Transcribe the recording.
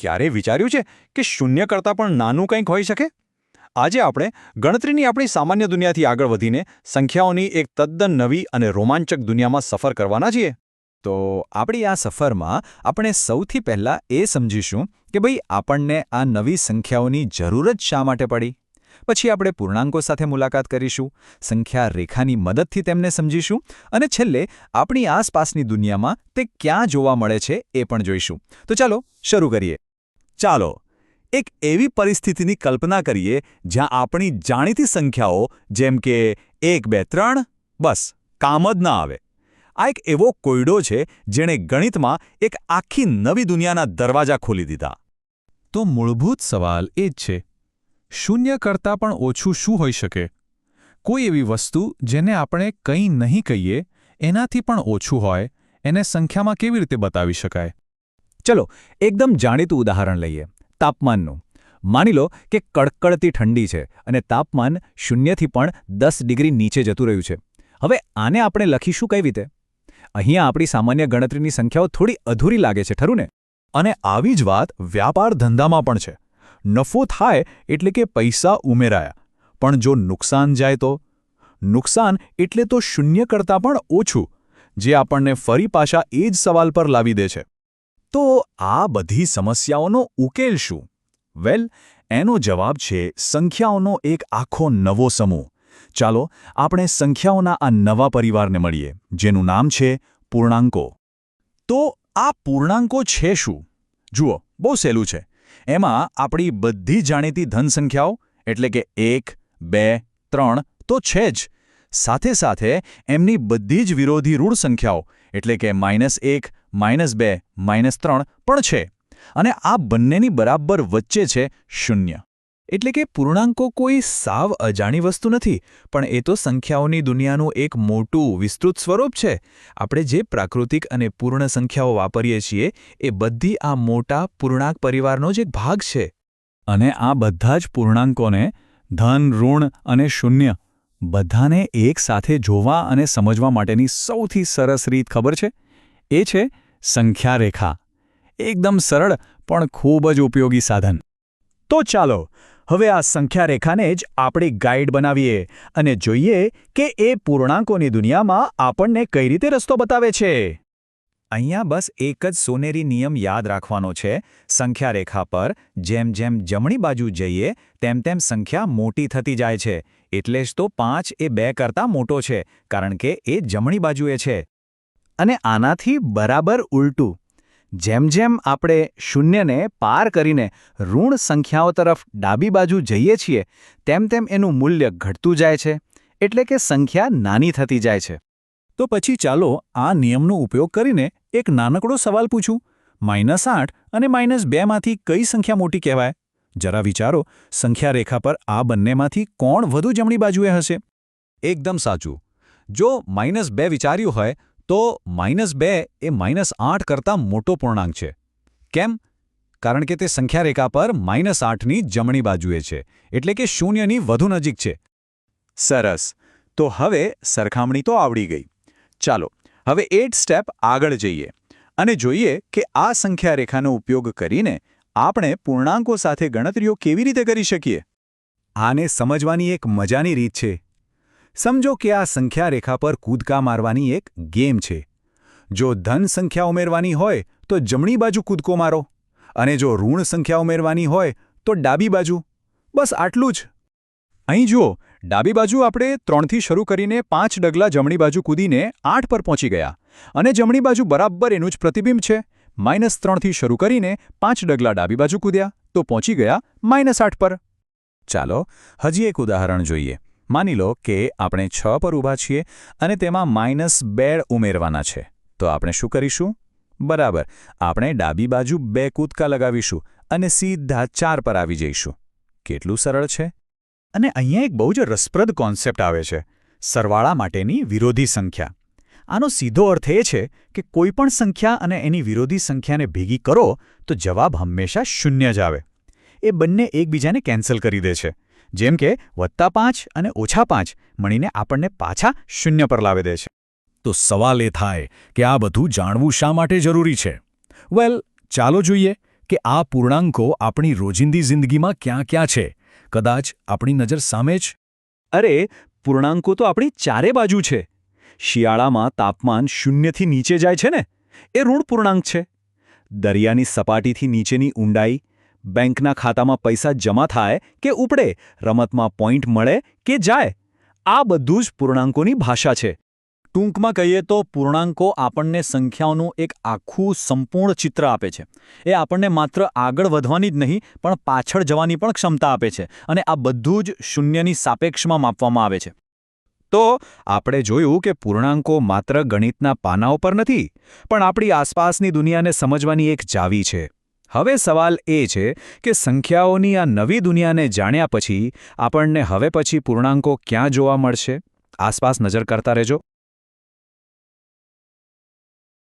ક્યારેય વિચાર્યું છે કે શૂન્ય કરતાં પણ નાનું કંઈક હોઈ શકે? આજે આપણે ગણતરીની આપણી સામાન્ય દુનિયાથી આગળ વધીને સંખ્યાઓની એક તદ્દન નવી અને રોમાંચક દુનિયામાં સફર કરવાના છીએ. તો આપણી આ સફરમાં આપણે સૌથી પહેલાં એ સમજીશું કે ભાઈ આપણને આ નવી સંખ્યાઓની જરૂર જ શા માટે પડી. પછી આપણે પૂર્ણાંકો સાથે મુલાકાત કરીશું, સંખ્યા રેખાની મદદથી તેમને સમજીશું અને છેલ્લે આપણી આસપાસની દુનિયામાં તે ક્યાં જોવા મળે છે એ પણ જોઈશું. તો ચાલો શરૂ કરીએ. ચાલો એક એવી પરિસ્થિતિની કલ્પના કરીએ જ્યાં આપણી જાણીતી સંખ્યાઓ જેમ કે 1, 2, 3 બસ કામ જ ના આવે. આ એક એવો કોયડો છે જેણે ગણિતમાં એક આખી નવી દુનિયાના દરવાજા ખોલી દીધા. તો મૂળભૂત સવાલ એ જ છે, શૂન્ય કરતાં પણ ઓછું શું હોઈ શકે? કોઈ એવી વસ્તુ જેને આપણે કંઈ નહીં કહીએ એનાથી પણ ઓછું હોય, એને સંખ્યામાં કેવી રીતે બતાવી શકાય? ચલો એકદમ જાણીતું ઉદાહરણ લઈએ, તાપમાનનું. માની લો કે કડકડતી ઠંડી છે અને તાપમાન 0થી પણ 10 ડિગ્રી નીચે જતું રહ્યું છે. હવે આને આપણે લખીશું કઈ રીતે? અહીંયા આપણી સામાન્ય ગણતરીની સંખ્યાઓ થોડી અધૂરી લાગે છે, ખરું ને? અને આવી જ વાત વ્યાપાર ધંધામાં પણ છે. નફો થાય એટલે કે પૈસા ઉમેરાયા, પણ જો નુકસાન જાય તો? નુકસાન એટલે તો શૂન્ય કરતાં પણ ઓછું, જે આપણને ફરી પાછા એ જ સવાલ પર લાવી દે છે. તો આ બધી સમસ્યાઓનો ઉકેલ શું? વેલ, એનો જવાબ છે સંખ્યાઓનો એક આખો નવો સમૂહ. ચાલો આપણે સંખ્યાઓના આ નવા પરિવારને મળીએ, જેનું નામ છે પૂર્ણાંકો. તો આ પૂર્ણાંકો છે શું? જુઓ, બહુ સહેલું છે. એમાં આપણી બધી જાણીતી ધન સંખ્યાઓ એટલે કે 1, 2, 3 તો છે જ. સાથે સાથે એમની બધી જ વિરોધી ઋણ સંખ્યાઓ એટલે કે -1, -2, -3 પણ છે. અને આ બંનેની બરાબર વચ્ચે છે શૂન્ય. એટલે કે પૂર્ણાંકો કોઈ સાવ અજાણી વસ્તુ નથી, પણ એ તો સંખ્યાઓની દુનિયાનું એક મોટું વિસ્તૃત સ્વરૂપ છે. આપણે જે પ્રાકૃતિક અને પૂર્ણ સંખ્યાઓ વાપરીએ છીએ એ બધી આ મોટા પૂર્ણાંક પરિવારનો જ એક ભાગ છે. અને આ બધા જ પૂર્ણાંકોને ધન, ઋણ અને શૂન્ય બધાને એક સાથે જોવા અને સમજવા માટેની સૌથી સરસ રીત ખબર છે? એ છે સંખ્યા રેખા. એકદમ સરળ પણ ખૂબ જ ઉપયોગી સાધન. તો ચાલો હવે આ સંખ્યા રેખાને જ આપણી ગાઈડ બનાવીએ અને જોઈએ કે એ પૂર્ણાંકોની દુનિયામાં આપણને કઈ રીતે રસ્તો બતાવે છે. અહીંયા બસ એક જ સોનેરી નિયમ યાદ રાખવાનો છે. સંખ્યા રેખા પર જેમ જેમ જમણી બાજુ જઈએ તેમ તેમ સંખ્યા મોટી થતી જાય છે. એટલે જ તો 5 એ 2 કરતાં મોટો છે, કારણ કે એ જમણી બાજુએ છે. અને આનાથી બરાબર ઉલટું, જેમ જેમ આપણે શૂન્યને પાર કરીને ઋણ સંખ્યાઓ તરફ ડાબી બાજુ જઈએ છીએ તેમ તેમ એનું મૂલ્ય ઘટતું જાય છે, એટલે કે સંખ્યા નાની થતી જાય છે. તો પછી ચાલો આ નિયમનો ઉપયોગ કરીને એક નાનકડો સવાલ પૂછું. -8 અને -2 માંથી કઈ સંખ્યા મોટી કહેવાય? જરા વિચારો, સંખ્યા રેખા પર આ બંનેમાંથી કોણ વધુ જમણી બાજુએ હશે? એકદમ સાચું. જો -2 વિચાર્યું હોય તો -2 એ -8 કરતાં મોટો પૂર્ણાંક છે. કેમ? કારણ કે તે સંખ્યા રેખા પર -8ની જમણી બાજુએ છે, એટલે કે શૂન્યની વધુ નજીક છે. સરસ. તો હવે સરખામણી તો આવડી ગઈ. ચાલો હવે 8 સ્ટેપ આગળ જઈએ અને જોઈએ કે આ સંખ્યા રેખાનો ઉપયોગ કરીને આપણે પૂર્ણાંકો સાથે ગણતરીઓ કેવી રીતે કરી શકીએ. આને સમજવાની એક મજાની રીત છે. સમજો કે આ સંખ્યા રેખા પર કૂદકા મારવાની એક ગેમ છે. જો ધન સંખ્યા ઉમેરવાની હોય તો જમણી બાજુ કૂદકો મારો, અને જો ઋણ સંખ્યા ઉમેરવાની હોય તો ડાબી બાજુ. બસ આટલું જ. અહીં જુઓ, ડાબી બાજુ આપણે 3થી શરૂ કરીને 5 ડગલા જમણી બાજુ કૂદીને 8 પર પહોંચી ગયા, અને જમણી બાજુ બરાબર એનું જ પ્રતિબિંબ છે. -3થી શરૂ કરીને 5 ડગલા ડાબી બાજુ કૂદ્યા તો પહોંચી ગયા -8 પર. ચાલો હજી એક ઉદાહરણ જોઈએ. માની લો કે આપણે 6 પર ઊભા છીએ અને તેમાં -2 ઉમેરવાના છે. તો આપણે શું કરીશું? બરાબર, આપણે ડાબી બાજુ 2 કૂદકા લગાવીશું અને સીધા 4 પર આવી જઈશું. કેટલું સરળ છે! અને અહીંયા એક બહુ જ રસપ્રદ કોન્સેપ્ટ આવે છે, સરવાળા માટેની વિરોધી સંખ્યા. આનો સીધો અર્થ એ છે કે કોઈપણ સંખ્યા અને એની વિરોધી સંખ્યાને ભેગી કરો તો જવાબ હંમેશા 0 જ આવે. એ બંને એકબીજાને કેન્સલ કરી દે છે. જેમ કે +5 અને -5 મળીને આપણને પાછા 0 પર લાવી દે છે. તો સવાલ એ થાય કે આ બધું જાણવું શા માટે જરૂરી છે? વેલ, ચાલો જોઈએ કે આ પૂર્ણાંકો આપણી રોજિંદી જિંદગીમાં ક્યાં ક્યાં છે. કદાચ આપણી નજર સામે જ. અરે પૂર્ણાંકો તો આપણી ચારે બાજુ છે. શિયાળામાં તાપમાન 0થી નીચે જાય છે ને, એ ઋણ પૂર્ણાંક છે. દરિયાની સપાટીથી નીચેની ઊંડાઈ, બેંકના ખાતામાં પૈસા જમા થાય કે ઉપડે, રમતમાં પોઈન્ટ મળે કે જાય, આ બધું જ પૂર્ણાંકોની ભાષા છે. ટૂંકમાં કહીએ તો પૂર્ણાંકો આપણને સંખ્યાઓનું એક આખું સંપૂર્ણ ચિત્ર આપે છે. એ આપણને માત્ર આગળ વધવાની જ નહીં પણ પાછળ જવાની પણ ક્ષમતા આપે છે, અને આ બધું જ શૂન્યની સાપેક્ષમાં માપવામાં આવે છે. તો આપણે જોયું કે પૂર્ણાંકો માત્ર ગણિતના પાનાઓ પર નથી, પણ આપણી આસપાસની દુનિયાને સમજવાની એક ચાવી છે. હવે સવાલ એ છે કે સંખ્યાઓની આ નવી દુનિયાને જાણ્યા પછી આપણને હવે પછી પૂર્ણાંકો ક્યાં જોવા મળશે? આસપાસ નજર કરતા રહેજો.